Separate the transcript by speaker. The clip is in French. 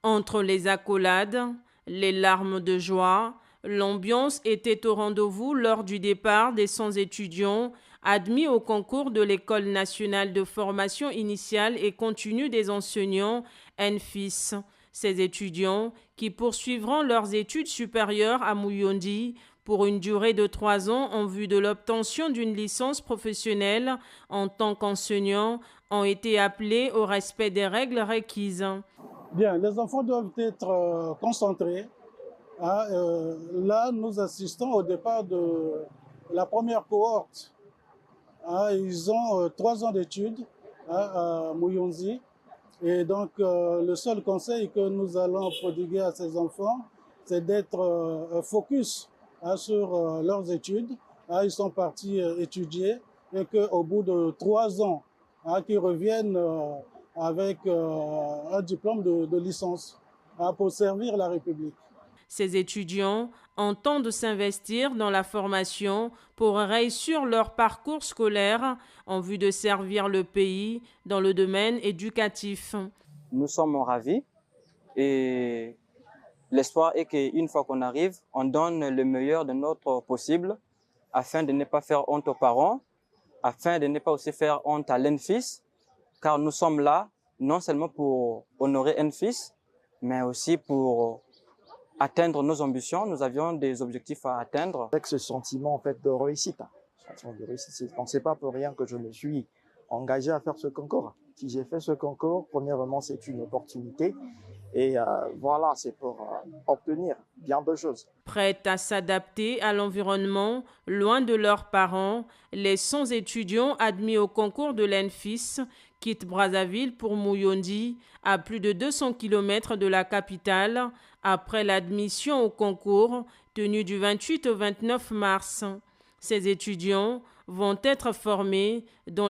Speaker 1: Entre les accolades, les larmes de joie, l'ambiance était au rendez-vous lors du départ des 100 étudiants admis au concours de l'École nationale de formation initiale et continue des enseignants ENFIS. Ces étudiants, qui poursuivront leurs études supérieures à Mouyondi pour une durée de 3 ans en vue de l'obtention d'une licence professionnelle en tant qu'enseignants, ont été appelés au respect des règles requises.
Speaker 2: Bien, les enfants doivent être concentrés. Hein, là, nous assistons au départ de la première cohorte. Hein, ils ont 3 ans d'études, hein, à Muyonzi. Et donc, le seul conseil que nous allons prodiguer à ces enfants, c'est d'être focus, hein, sur leurs études. Hein, ils sont partis étudier et qu'au bout de 3 ans, hein, qu'ils reviennent avec un diplôme de licence, hein, pour servir la République.
Speaker 1: Ces étudiants entendent s'investir dans la formation pour réussir leur parcours scolaire en vue de servir le pays dans le domaine éducatif.
Speaker 3: Nous sommes ravis et l'espoir est qu'une fois qu'on arrive, on donne le meilleur de notre possible afin de ne pas faire honte aux parents, afin de ne pas aussi faire honte à l'ENFIS, car nous sommes là non seulement pour honorer ENFIS, mais aussi pour atteindre nos ambitions. Nous avions des objectifs à atteindre.
Speaker 4: Avec ce sentiment en fait de réussite, donc c'est pas pour rien que je me suis engagé à faire ce concours. Si j'ai fait ce concours, premièrement, c'est une opportunité et voilà, c'est pour obtenir bien de choses.
Speaker 1: Prêts à s'adapter à l'environnement, loin de leurs parents, les 100 étudiants admis au concours de l'ENFIS quittent Brazzaville pour Mouyondi, à plus de 200 km de la capitale, après l'admission au concours tenu du 28 au 29 mars. Ces étudiants vont être formés dans